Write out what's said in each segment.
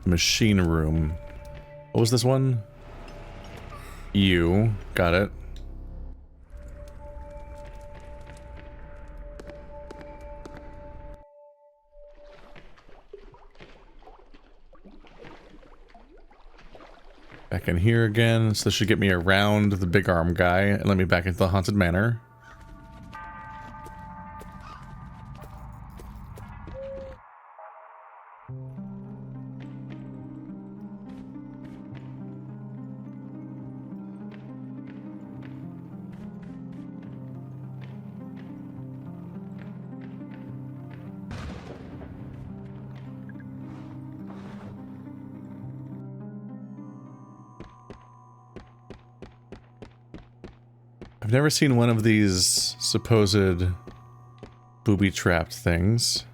Machine room. What was this one? You. Got it. Back in here again, so this should get me around the big arm guy and let me back into the haunted manor. I've never seen one of these supposed booby-trapped things.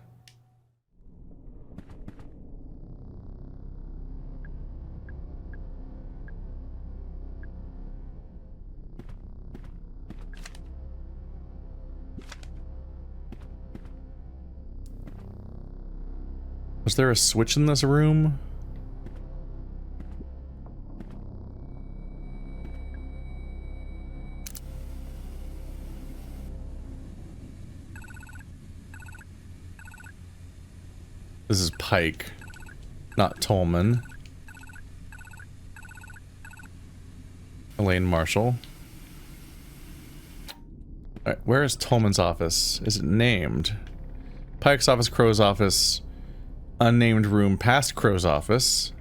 Was there a switch in this room? This is Pike, not Tolman. Elaine Marshall. Alright, where is Tolman's office? Is it named? Pike's office, Crow's office, unnamed room past Crow's office.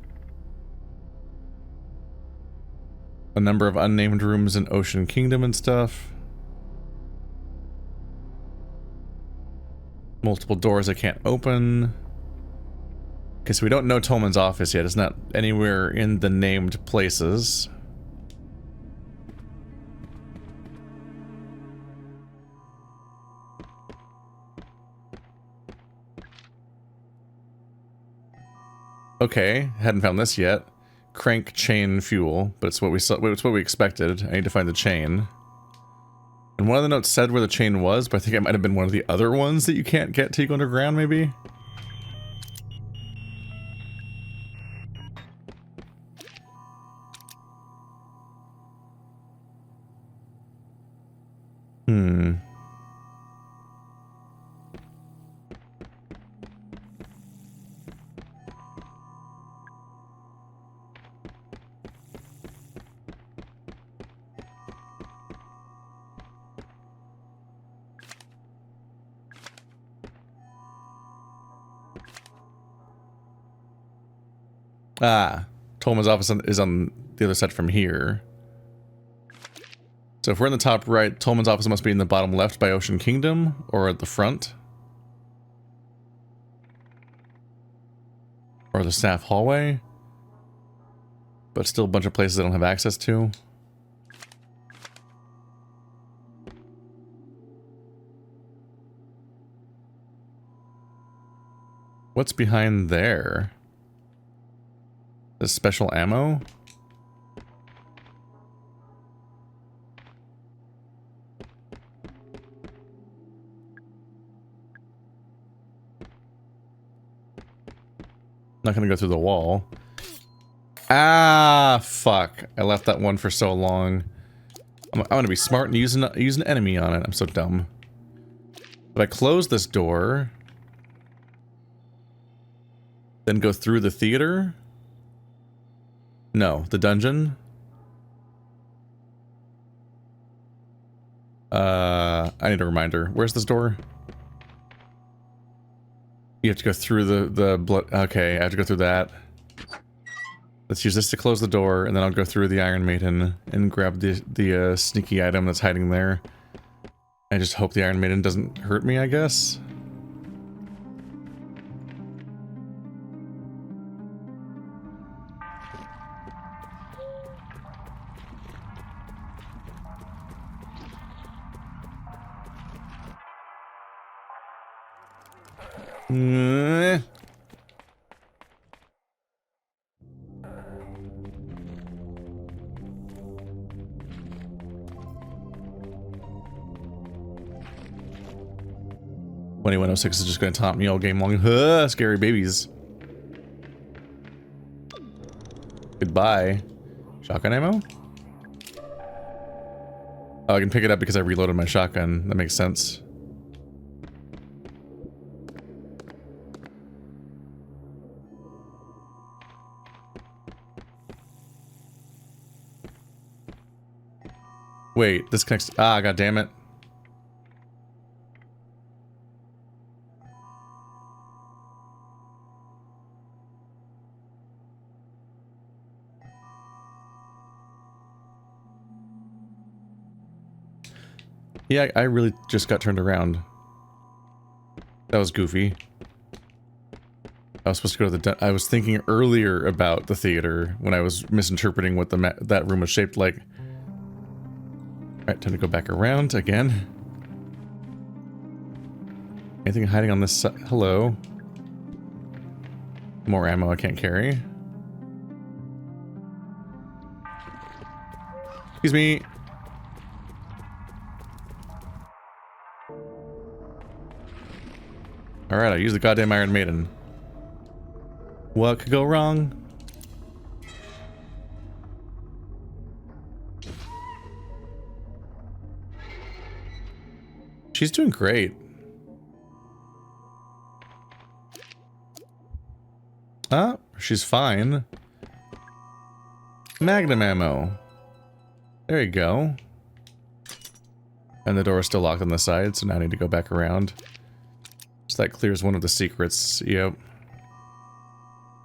A number of unnamed rooms in Ocean Kingdom and stuff. Multiple doors I can't open. Okay, so we don't know Tolman's office yet. It's not anywhere in the named places. Okay, hadn't found this yet. Crank chain fuel, but it's what we saw, it's what we expected. I need to find the chain. And one of the notes said where the chain was, but I think it might have been one of the other ones that you can't get till you go underground, maybe? Ah, Tolman's office is on the other side from here. So if we're in the top right, Tolman's office must be in the bottom left by Ocean Kingdom, or at the front. Or the staff hallway. But still a bunch of places I don't have access to. What's behind there? The special ammo? Not gonna go through the wall. Ah, fuck. I left that one for so long. I'm gonna be smart and use an enemy on it. I'm so dumb. But I close this door. Then go through the theater? No, the dungeon? I need a reminder. Where's this door? You have to go through the blood. Okay, I have to go through that. Let's use this to close the door, and then I'll go through the Iron Maiden and grab the sneaky item that's hiding there. I just hope the Iron Maiden doesn't hurt me, I guess. $2106 is just going to taunt me all game long. Scary babies. Goodbye. Shotgun ammo? Oh, I can pick it up because I reloaded my shotgun. That makes sense. Wait, this connects... Ah, god damn it. Yeah, I really just got turned around. That was goofy. I was supposed to go to the... I was thinking earlier about the theater when I was misinterpreting what that room was shaped like. Alright, time to go back around again. Anything hiding on this side? Hello. More ammo I can't carry. Excuse me. Alright, I used the goddamn Iron Maiden. What could go wrong? She's doing great. Ah, she's fine. Magnum ammo. There you go. And the door is still locked on the side, so now I need to go back around. So that clears one of the secrets. Yep.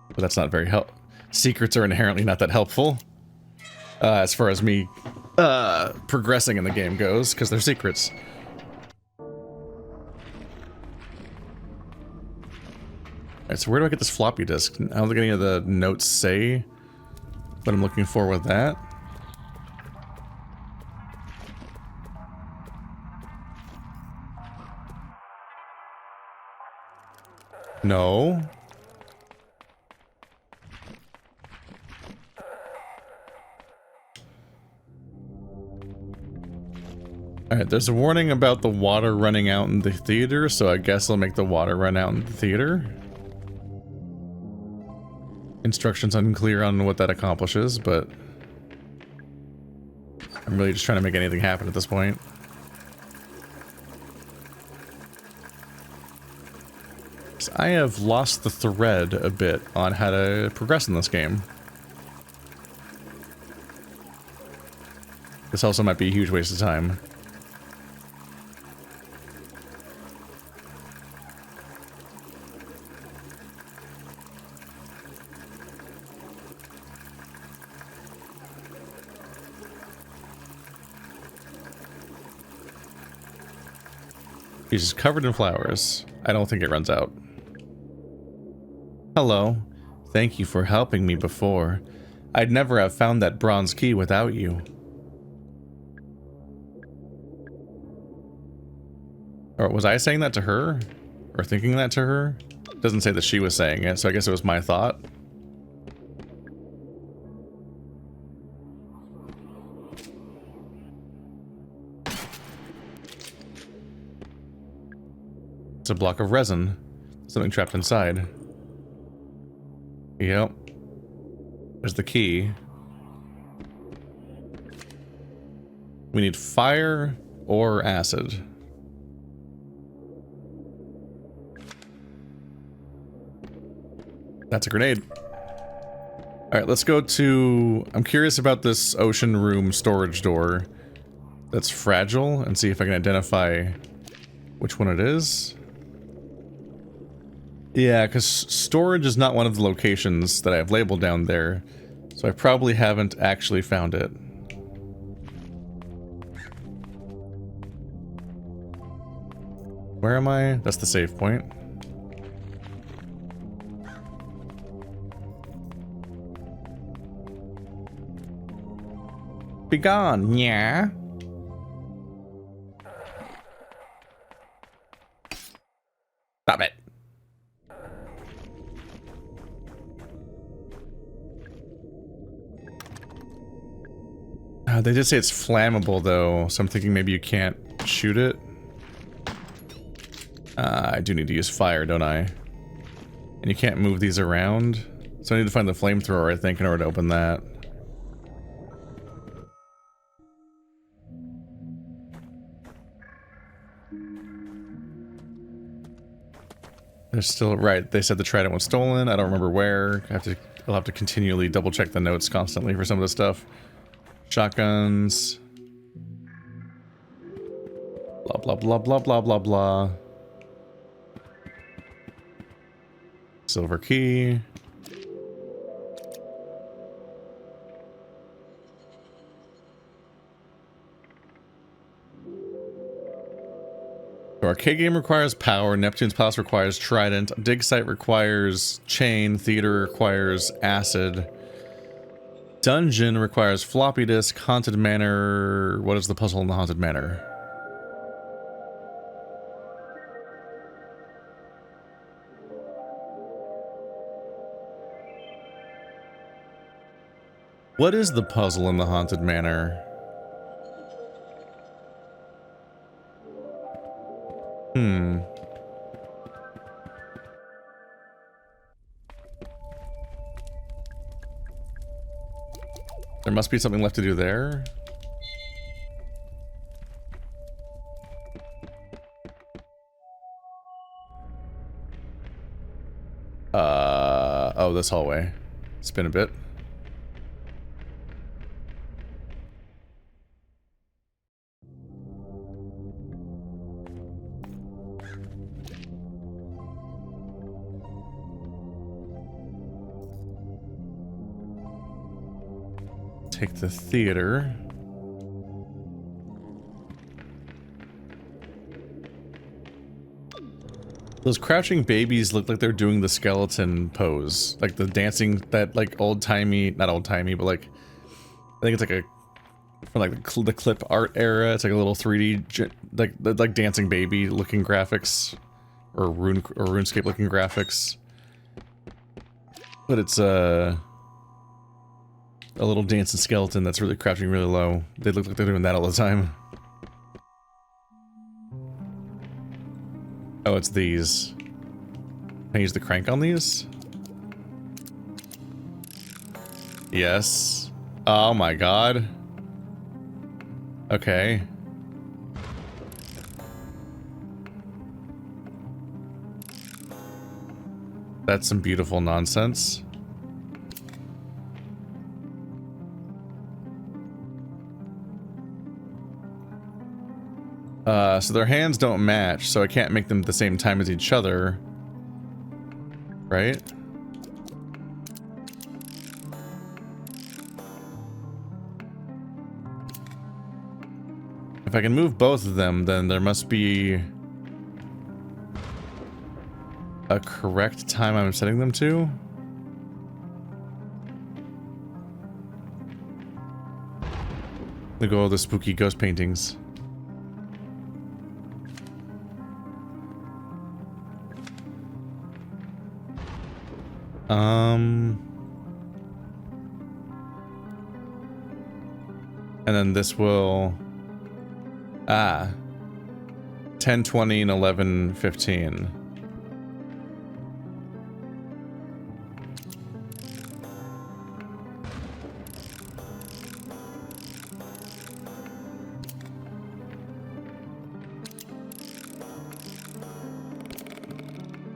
But that's not very helpful. Secrets are inherently not that helpful. As far as me progressing in the game goes, because they're secrets. Alright, so where do I get this floppy disk? I don't think any of the notes say what I'm looking for with that. No. Alright, there's a warning about the water running out in the theater, so I guess I'll make the water run out in the theater. Instructions unclear on what that accomplishes, but I'm really just trying to make anything happen at this point. So I have lost the thread a bit on how to progress in this game. This also might be a huge waste of time. He's just covered in flowers. I don't think it runs out. Hello. Thank you for helping me before. I'd never have found that bronze key without you. Or was I saying that to her? Or thinking that to her? It doesn't say that she was saying it, so I guess it was my thought. It's a block of resin. Something trapped inside. Yep. There's the key. We need fire or acid. That's a grenade. Alright, let's go to... I'm curious about this ocean room storage door that's fragile and see if I can identify which one it is. Yeah, because storage is not one of the locations that I have labeled down there, so I probably haven't actually found it. Where am I? That's the save point. Be gone, yeah. Stop it. They did say it's flammable though, so I'm thinking maybe you can't shoot it. I do need to use fire, don't I? And you can't move these around, So I need to find the flamethrower, I think, in order to open that. They're still right. They said the trident was stolen. I don't remember where. I'll have to continually double check the notes constantly for some of the stuff. Shotguns. Blah blah blah blah blah blah blah. Silver key. The arcade game requires power, Neptune's Palace requires trident, dig site requires chain, theater requires acid, dungeon requires floppy disk, haunted manor. What is the puzzle in the haunted manor? What is the puzzle in the haunted manor? There must be something left to do there. Oh, this hallway. Spin a bit. Take the theater. Those crouching babies look like they're doing the skeleton pose. Like the dancing, that like old-timey, not old-timey, but like, I think it's like a, from like the clip art era. It's like a little 3D, like dancing baby looking graphics. Or RuneScape looking graphics. But it's a little dancing skeleton that's really crouching really low. They look like they're doing that all the time. Oh, it's these. Can I use the crank on these? Yes. Oh my god. Okay. That's some beautiful nonsense. So their hands don't match, so I can't make them the same time as each other. Right? If I can move both of them, then there must be a correct time I'm setting them to. The goal of the spooky ghost paintings. And then this will... 10, 20, and 11, 15.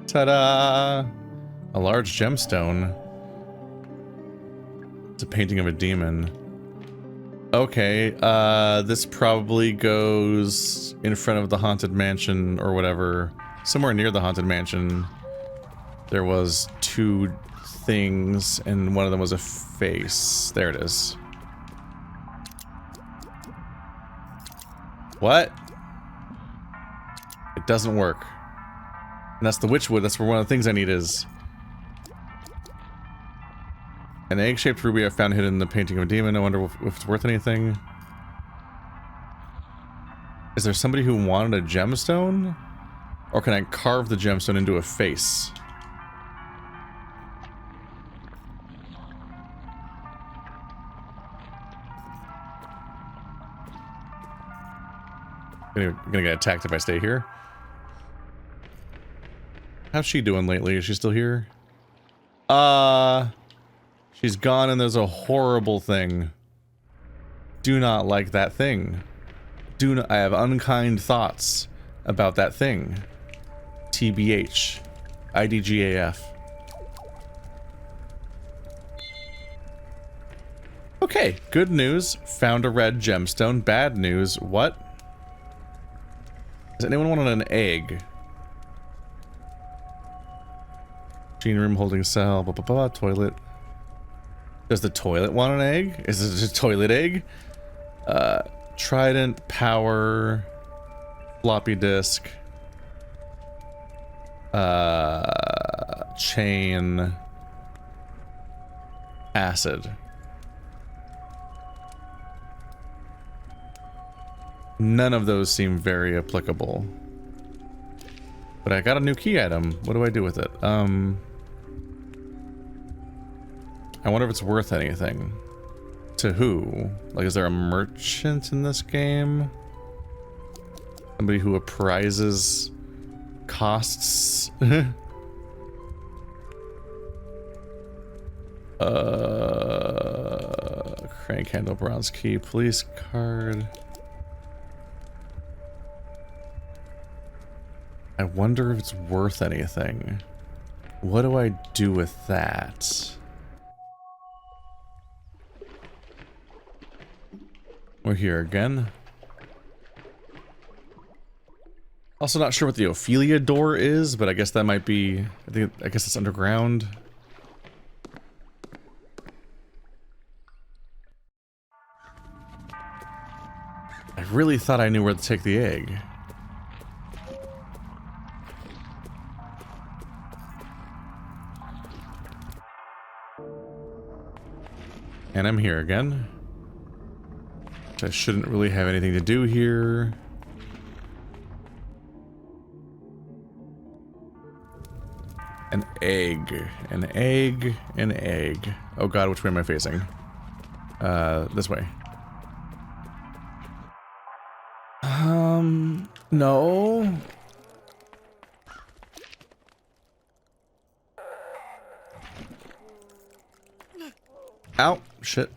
Ta-da! A large gemstone. It's a painting of a demon. Okay, this probably goes in front of the haunted mansion or whatever. Somewhere near the haunted mansion, there was two things, and one of them was a face. There it is. What? It doesn't work. And that's the witchwood. That's where one of the things I need is. An egg-shaped ruby I found hidden in the painting of a demon. I wonder if it's worth anything. Is there somebody who wanted a gemstone? Or can I carve the gemstone into a face? I'm gonna get attacked if I stay here. How's she doing lately? Is she still here? She's gone and there's a horrible thing. Do not like that thing. Do not, I have unkind thoughts about that thing. TBH. IDGAF. Okay, good news. Found a red gemstone. Bad news. What? Does anyone want an egg? Machine room holding cell. Blah, blah, blah. Toilet. Does the toilet want an egg? Is it a toilet egg? Trident, power, floppy disk, chain, acid. None of those seem very applicable. But I got a new key item. What do I do with it? I wonder if it's worth anything. To who? Like, is there a merchant in this game? Somebody who apprises costs? Crank handle, bronze key, police card. I wonder if it's worth anything. What do I do with that? We're here again. Also not sure what the Ophelia door is, but I guess that might be... I guess it's underground. I really thought I knew where to take the egg. And I'm here again. I shouldn't really have anything to do here. An egg. An egg. An egg. Oh god, which way am I facing? This way. No. Ow, shit.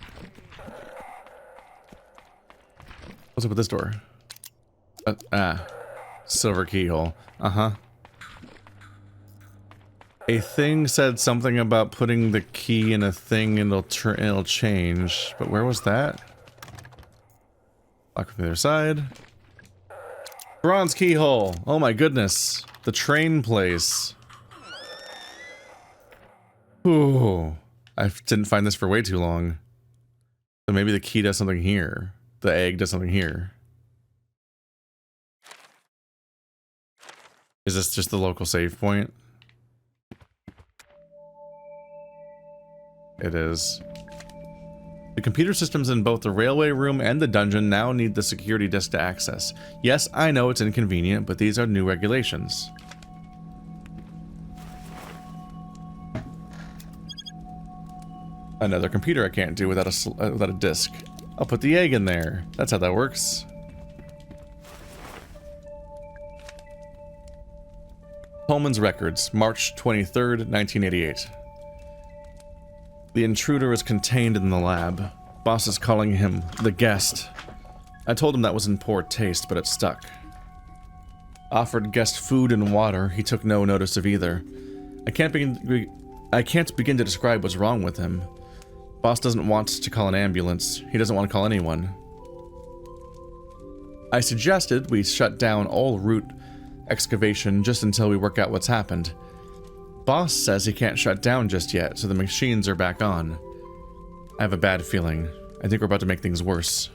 What's up with this door? Silver keyhole. Uh-huh. A thing said something about putting the key in a thing and it'll change. But where was that? Lock from the other side. Bronze keyhole. Oh my goodness. The train place. Ooh. I didn't find this for way too long. So maybe the key does something here. The egg does something here. Is this just the local save point? It is. The computer systems in both the railway room and the dungeon now need the security disk to access. Yes, I know it's inconvenient, but these are new regulations. Another computer I can't do without a disk. I'll put the egg in there. That's how that works. Pullman's records, March 23rd, 1988. The intruder is contained in the lab. Boss is calling him the guest. I told him that was in poor taste, but it stuck. Offered guest food and water. He took no notice of either. I can't begin to describe what's wrong with him. Boss doesn't want to call an ambulance. He doesn't want to call anyone. I suggested we shut down all route excavation just until we work out what's happened. Boss says he can't shut down just yet, so the machines are back on. I have a bad feeling. I think we're about to make things worse.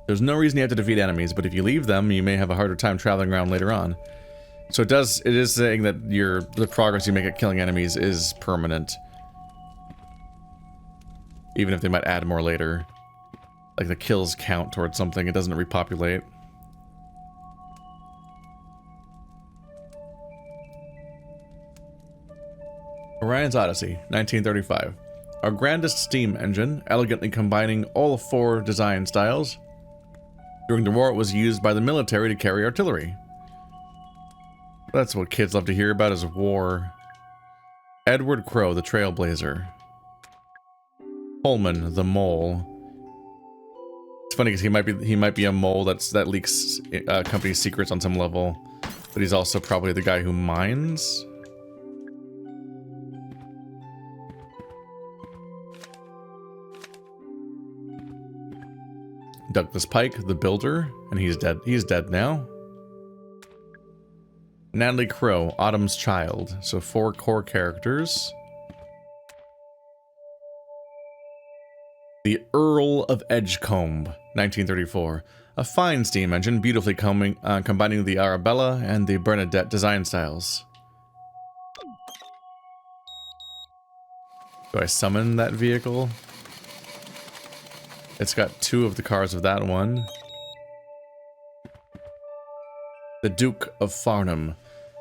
There's no reason you have to defeat enemies, but if you leave them, you may have a harder time traveling around later on. So it is saying that the progress you make at killing enemies is permanent. Even if they might add more later. Like the kills count towards something, it doesn't repopulate. Orion's Odyssey, 1935. Our grandest steam engine, elegantly combining all 4 design styles. During the war, it was used by the military to carry artillery. That's what kids love to hear about, is war. Edward Crow, the Trailblazer. Pullman, the Mole. It's funny because he might be a mole that leaks company secrets on some level, but he's also probably the guy who mines. Douglas Pike, the Builder, and he's dead. He's dead now. Natalie Crow, Autumn's Child. So 4 core characters. The Earl of Edgecombe, 1934. A fine steam engine, beautifully combining the Arabella and the Bernadette design styles. Do I summon that vehicle? It's got 2 of the cars of that one. The Duke of Farnham.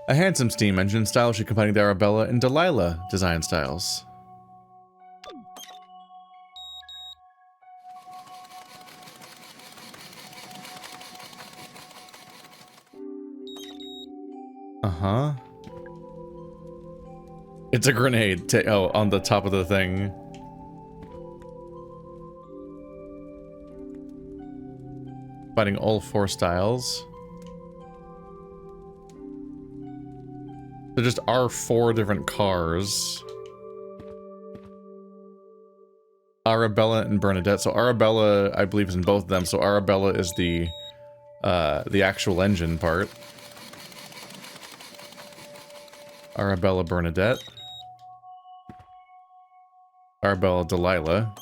A handsome steam engine, stylishly combining the Arabella and Delilah design styles. Uh-huh. It's a grenade. Oh, on the top of the thing. Fighting all 4 styles. There just are 4 different cars. Arabella and Bernadette. So Arabella, I believe, is in both of them. So Arabella is the actual engine part. Arabella Bernadette. Arabella Delilah.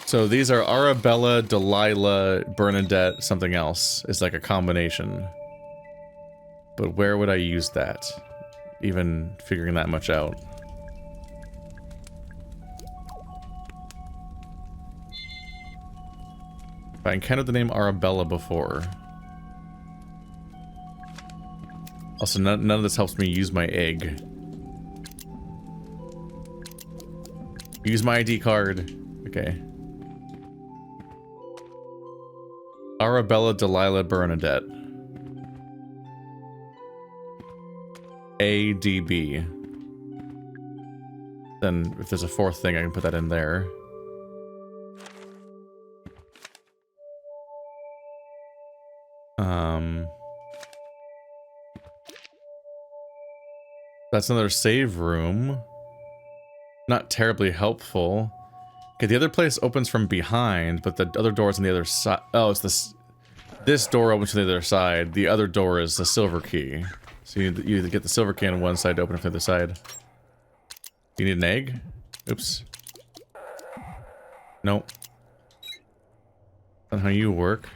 So these are Arabella, Delilah, Bernadette, something else. It's like a combination. But where would I use that? Even figuring that much out. I encountered the name Arabella before. Also, none of this helps me use my egg. Use my ID card. Okay. Arabella, Delilah, Bernadette. ADB. Then, if there's a 4th thing, I can put that in there. That's another save room. Not terribly helpful. Okay, the other place opens from behind, but the other door's on the other side. Oh, it's this. This door opens from the other side. The other door is the silver key. So you get the silver key on one side to open it from the other side. You need an egg? Oops. Nope. That's not how you work.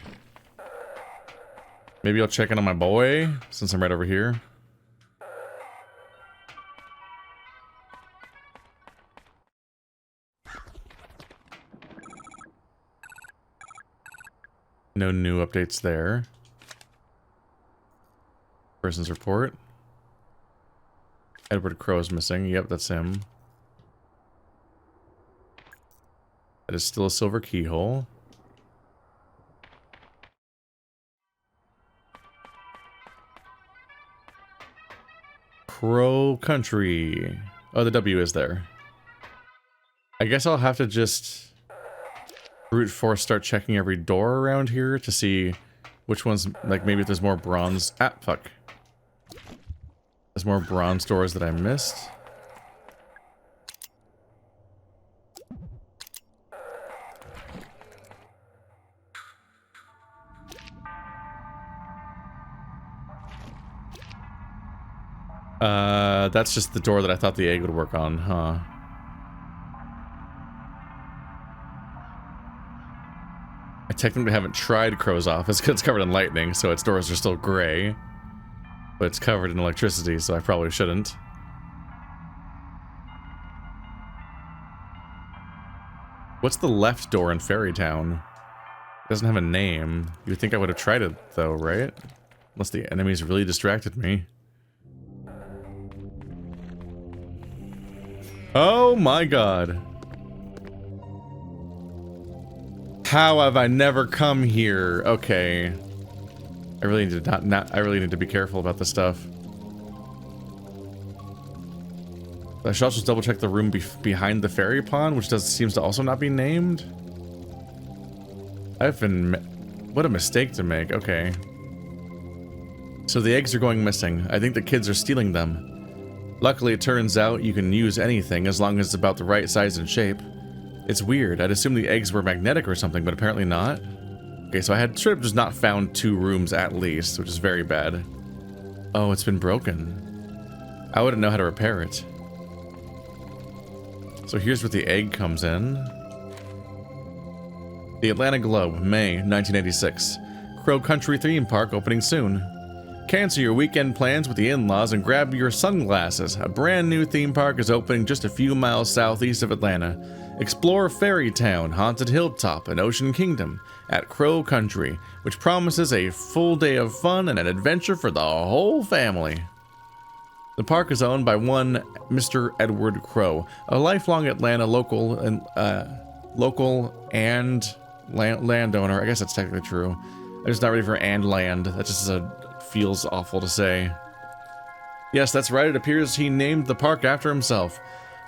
Maybe I'll check in on my boy, since I'm right over here. No new updates there. Person's report. Edward Crow is missing. Yep, that's him. That is still a silver keyhole. Crow Country. Oh, the W is there. I guess I'll have to just brute force start checking every door around here to see which ones, like maybe if there's more bronze. Ah, fuck. There's more bronze doors that I missed. That's just the door that I thought the egg would work on, huh? I technically haven't tried Crow's office because it's covered in lightning, so its doors are still gray. But it's covered in electricity, so I probably shouldn't. What's the left door in Fairytown? It doesn't have a name. You'd think I would have tried it, though, right? Unless the enemies really distracted me. Oh my god. How have I never come here? Okay. I really need to I really need to be careful about this stuff. I should also double check the room behind the fairy pond, which seems to also not be named. What a mistake to make. Okay. So the eggs are going missing. I think the kids are stealing them. Luckily, it turns out you can use anything as long as it's about the right size and shape. It's weird. I'd assume the eggs were magnetic or something, but apparently not. Okay, so I had sort of just not found 2 rooms at least, which is very bad. Oh, it's been broken. I wouldn't know how to repair it. So here's where the egg comes in. The Atlanta Globe, May 1986. Crow Country Theme Park opening soon. Cancel your weekend plans with the in-laws and grab your sunglasses. A brand new theme park is opening just a few miles southeast of Atlanta. Explore Fairy Town, Haunted Hilltop, and Ocean Kingdom at Crow Country, which promises a full day of fun and an adventure for the whole family. The park is owned by one Mr. Edward Crow, a lifelong Atlanta local and landowner. I guess that's technically true. I'm just not ready for and land. That just feels awful to say. Yes, that's right. It appears he named the park after himself.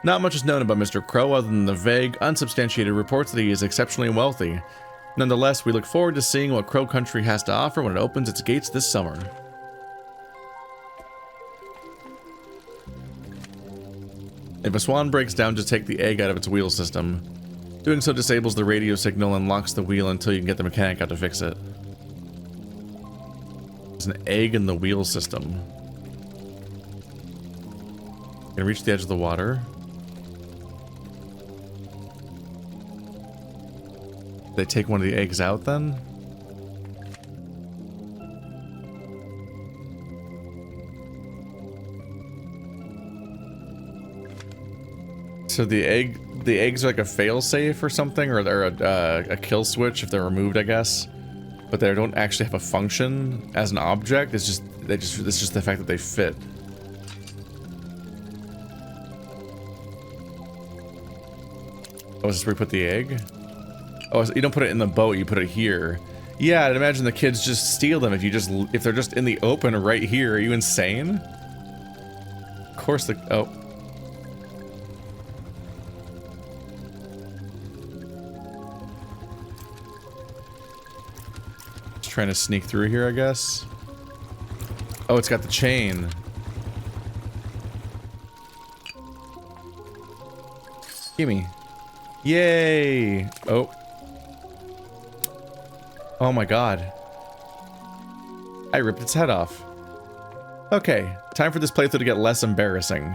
Not much is known about Mr. Crow other than the vague, unsubstantiated reports that he is exceptionally wealthy. Nonetheless, we look forward to seeing what Crow Country has to offer when it opens its gates this summer. If a swan breaks down, just take the egg out of its wheel system. Doing so disables the radio signal and locks the wheel until you can get the mechanic out to fix it. There's an egg in the wheel system. Gonna reach the edge of the water. They take one of the eggs out then? So the eggs are like a fail-safe or something, or they're a kill switch if they're removed, I guess. But they don't actually have a function as an object. It's just the fact that they fit. Oh, is this where you put the egg? Oh, you don't put it in the boat, you put it here. Yeah, I'd imagine the kids just steal them if they're just in the open right here. Are you insane? Of course oh. Trying to sneak through here, I guess. Oh, it's got the chain. Gimme. Yay! Oh. Oh my god. I ripped its head off. Okay, time for this playthrough to get less embarrassing.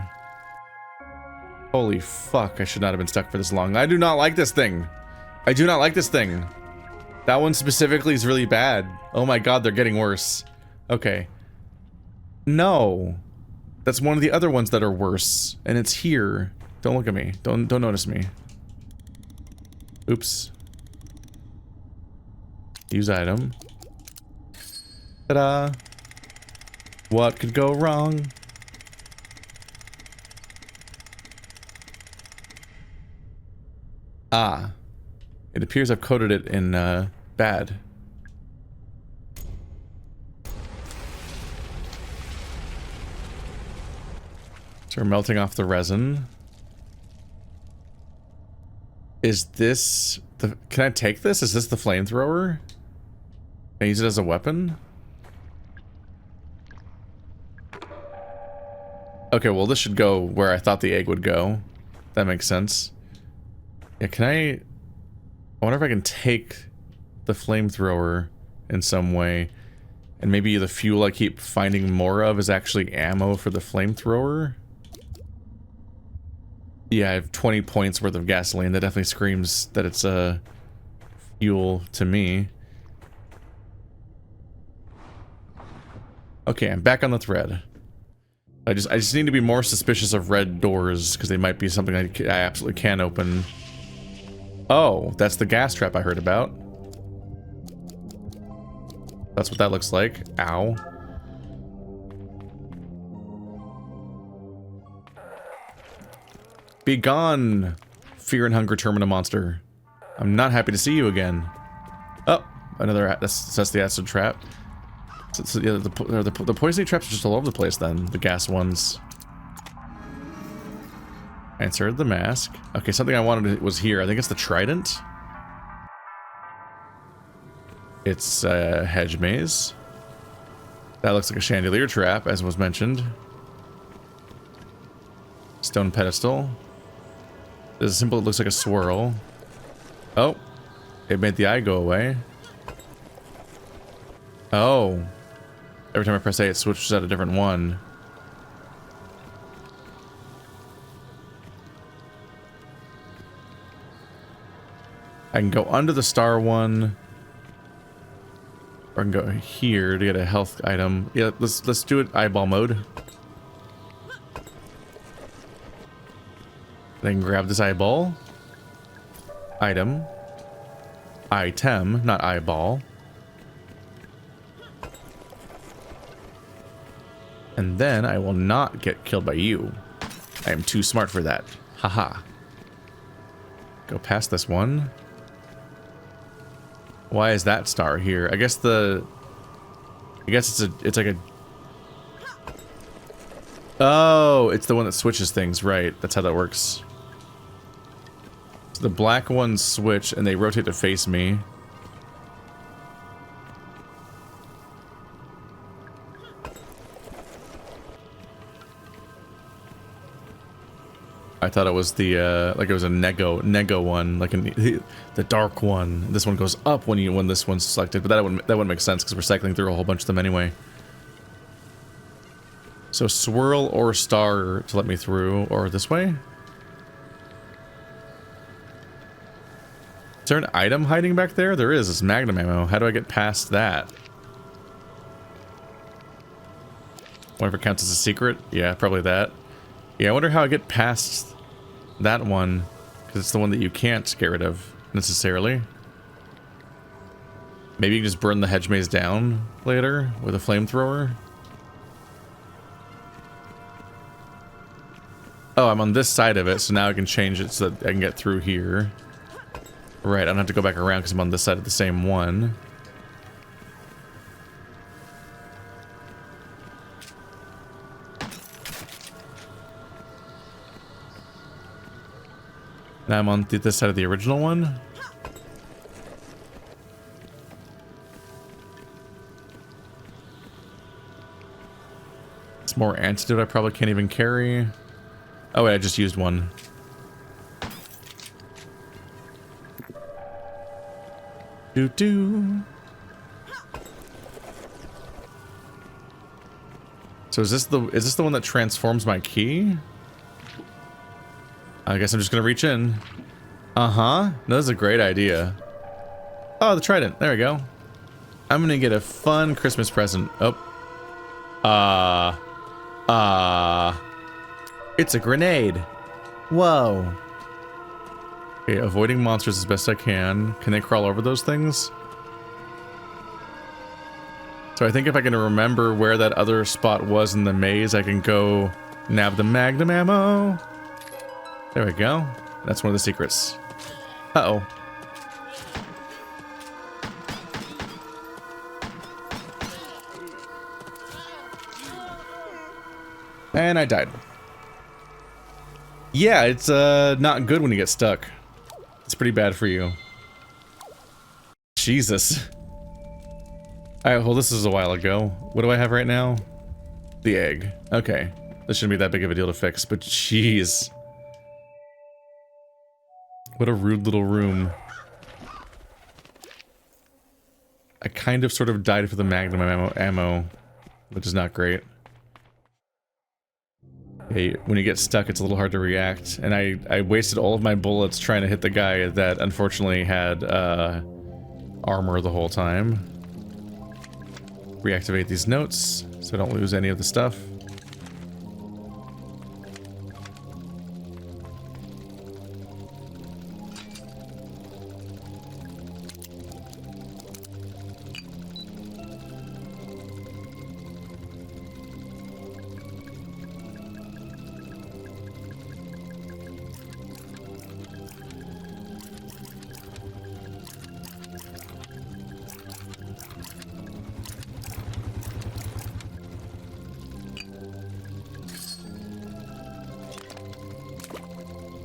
Holy fuck, I should not have been stuck for this long. I do not like this thing. I do not like this thing. That one specifically is really bad. Oh my god, they're getting worse. Okay. No. That's one of the other ones that are worse. And it's here. Don't look at me. Don't notice me. Oops. Use item. Ta-da. What could go wrong? Ah. It appears I've coded it in, bad. So we're melting off the resin. Is this the... Can I take this? Is this the flamethrower? Can I use it as a weapon? Okay, well this should go where I thought the egg would go. That makes sense. Yeah, can I wonder if I can take the flamethrower in some way, and maybe the fuel I keep finding more of is actually ammo for the flamethrower. Yeah, I have 20 points worth of gasoline. That definitely screams that it's fuel to me. Okay, I'm back on the thread. I just need to be more suspicious of red doors, because they might be something I absolutely can open. Oh, that's the gas trap I heard about. That's what that looks like. Ow. Be gone, fear and hunger Termina monster. I'm not happy to see you again. Oh, another, that's the acid trap. So yeah, the poisoning traps are just all over the place then, the gas ones. I inserted the mask. Okay, something I wanted was here. I think it's the trident. It's a hedge maze. That looks like a chandelier trap, as was mentioned. Stone pedestal. There's a symbol that looks like a swirl. Oh, it made the eye go away. Oh. Every time I press A, it switches out a different one. I can go under the star one. Or I can go here to get a health item. Yeah, let's do it eyeball mode. Then grab this eyeball. Item. Item, not eyeball. And then I will not get killed by you. I am too smart for that. Haha. Go past this one. Why is that star here? I guess it's like a... Oh, it's the one that switches things, right. That's how that works. So the black ones switch and they rotate to face me. I thought it was the like it was a nego one, like the dark one. This one goes up when this one's selected, but that wouldn't make sense because we're cycling through a whole bunch of them anyway. So swirl or star to let me through, or this way. Is there an item hiding back there? There is. It's magnum ammo. How do I get past that? Wonder if it counts as a secret. Yeah, probably that. Yeah, I wonder how I get past that one, because it's the one that you can't get rid of, necessarily. Maybe you can just burn the hedge maze down later with a flamethrower. Oh, I'm on this side of it, so now I can change it so that I can get through here. Right, I don't have to go back around because I'm on this side of the same one. Now I'm on this side of the original one. It's more antidote I probably can't even carry. Oh wait, I just used one. Doo-doo. So is this the one that transforms my key? I guess I'm just gonna reach in. Uh-huh. No, that's a great idea. Oh, the trident. There we go. I'm gonna get a fun Christmas present. Oh. It's a grenade. Whoa. Okay, avoiding monsters as best I can. Can they crawl over those things? So I think if I can remember where that other spot was in the maze, I can go nab the magnum ammo. There we go. That's one of the secrets. Uh-oh. And I died. Yeah, it's not good when you get stuck. It's pretty bad for you. Jesus. Alright, well this is a while ago. What do I have right now? The egg. Okay. This shouldn't be that big of a deal to fix, but jeez. What a rude little room. I kind of sort of died for the magnum ammo, which is not great. Hey, when you get stuck, it's a little hard to react. And I wasted all of my bullets trying to hit the guy that unfortunately had armor the whole time. Reactivate these notes so I don't lose any of the stuff.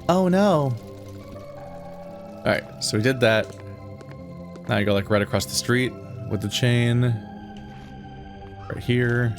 Oh no. Alright, so we did that. Now you go like right across the street with the chain. Right here.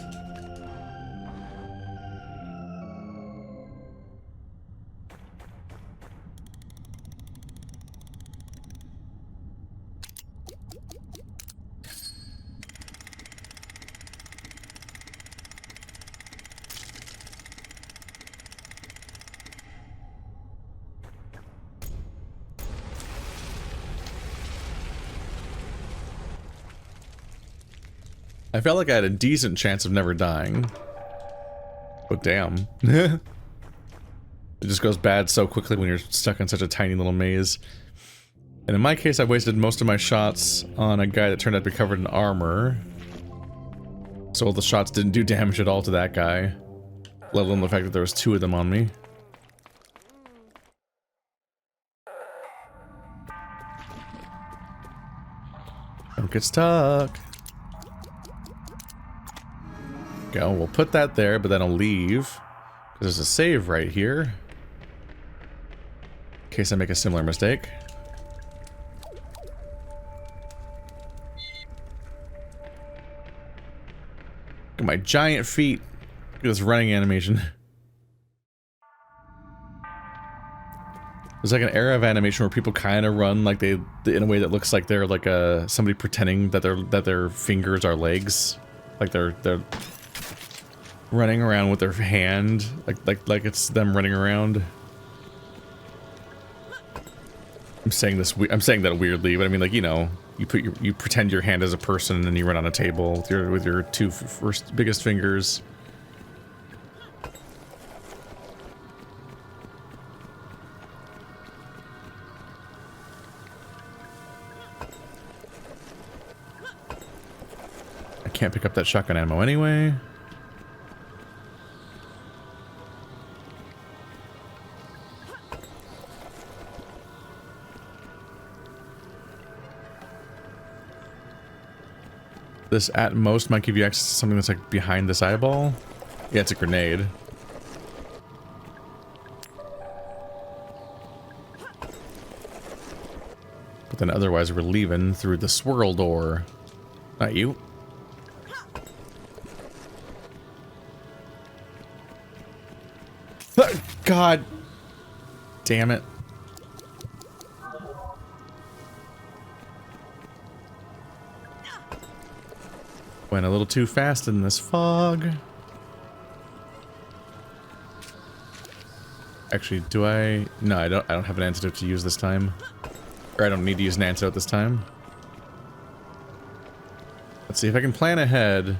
I felt like I had a decent chance of never dying. But damn. It just goes bad so quickly when you're stuck in such a tiny little maze. And in my case, I wasted most of my shots on a guy that turned out to be covered in armor. So all the shots didn't do damage at all to that guy. Let alone the fact that there was 2 of them on me. Don't get stuck. Go, we'll put that there, but then I'll leave. Because there's a save right here. In case I make a similar mistake. Look at my giant feet. Look at this running animation. There's like an era of animation where people kind of run like they in a way that looks like they're like somebody pretending that their fingers are legs, like they're running around with their hand, like it's them running around. I'm saying that weirdly, but I mean, like, you know, you pretend your hand as a person and then you run on a table with your 2 biggest fingers. I can't pick up that shotgun ammo anyway. This at most might give you access to something that's like behind this eyeball. Yeah, it's a grenade. But then otherwise we're leaving through the swirl door. Not you. God damn it. Went a little too fast in this fog. Actually, do I? No, I don't have an antidote to use this time. Or I don't need to use an antidote this time. Let's see if I can plan ahead.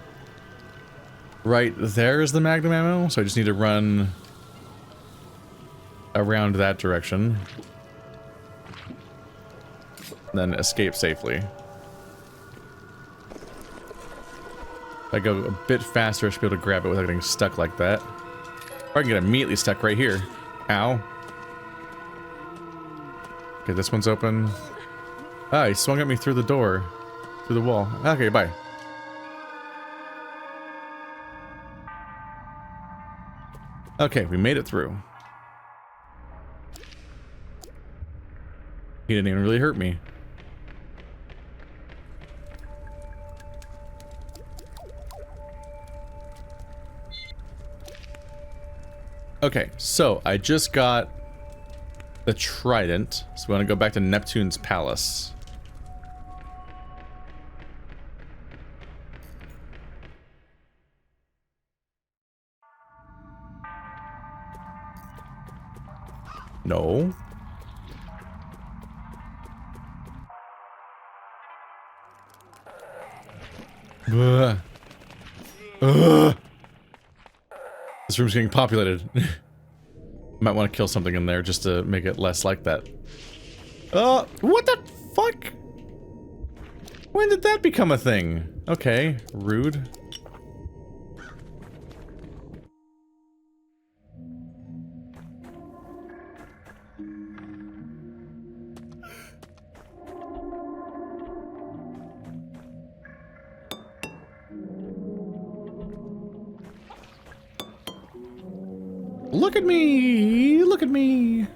Right there is the magnum ammo, so I just need to run around that direction. And then escape safely. If I go a bit faster, I should be able to grab it without getting stuck like that. Or I can get immediately stuck right here. Ow. Okay, this one's open. Ah, he swung at me through the door. Through the wall. Okay, bye. Okay, we made it through. He didn't even really hurt me. Okay, so I just got the trident, so we want to go back to Neptune's palace. No. Ugh. Ugh. This room's getting populated. Might want to kill something in there just to make it less like that. What the fuck? When did that become a thing? Okay, rude. Look at me! Look at me!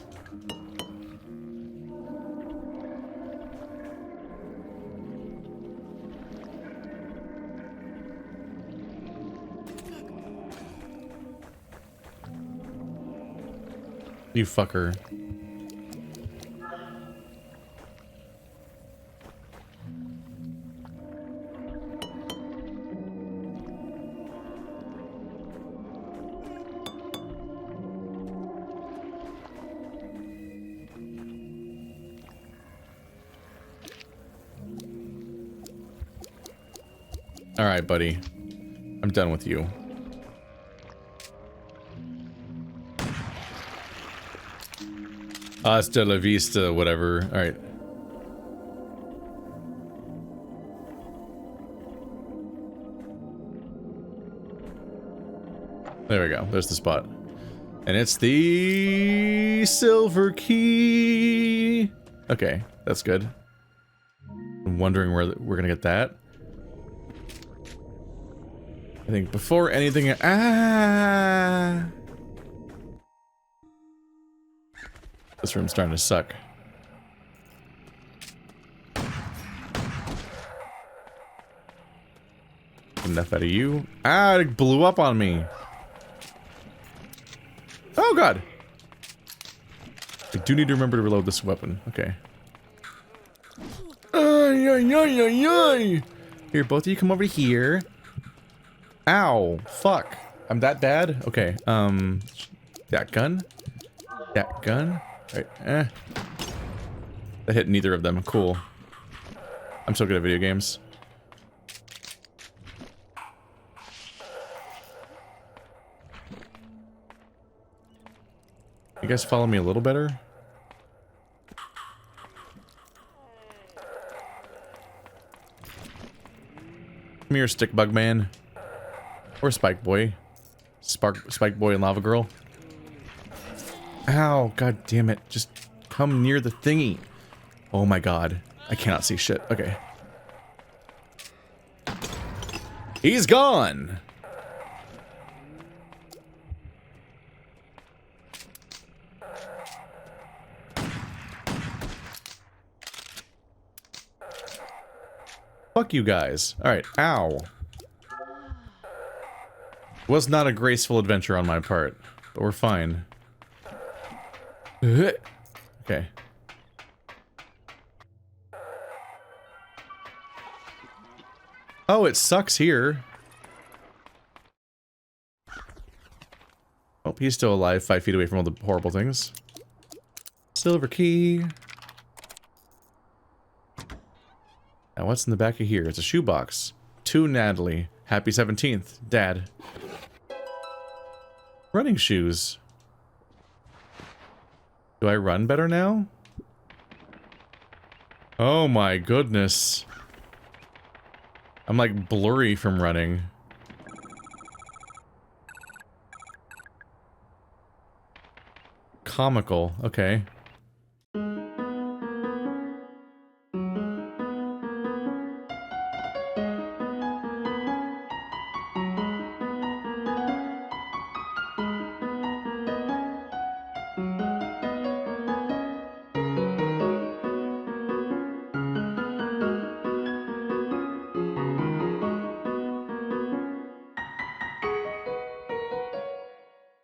You fucker. Alright, buddy. I'm done with you. Hasta la vista, whatever. Alright. There we go. There's the spot. And it's the silver key. Okay, that's good. I'm wondering where we're gonna get that. I think before anything... Ah! This room's starting to suck. Enough out of you. Ah, it blew up on me. Oh god! I do need to remember to reload this weapon. Okay. Ay, ay, ay, ay, ay. Here, both of you come over here. Ow. Fuck. I'm that bad? Okay. That gun? That gun? Right. That hit neither of them. Cool. I'm so good at video games. You guys follow me a little better? Come here, stick bug man. Or spike boy. Spike boy and lava girl. Ow, god damn it. Just come near the thingy. Oh my god. I cannot see shit. Okay. He's gone! Fuck you guys. Alright, ow. Was not a graceful adventure on my part, but we're fine. Okay. Oh, it sucks here. Oh, he's still alive, 5 feet away from all the horrible things. Silver key. Now what's in the back of here? It's a shoebox. To Natalie. Happy 17th, Dad. Running shoes. Do I run better now? Oh my goodness. I'm like blurry from running. Comical. Okay.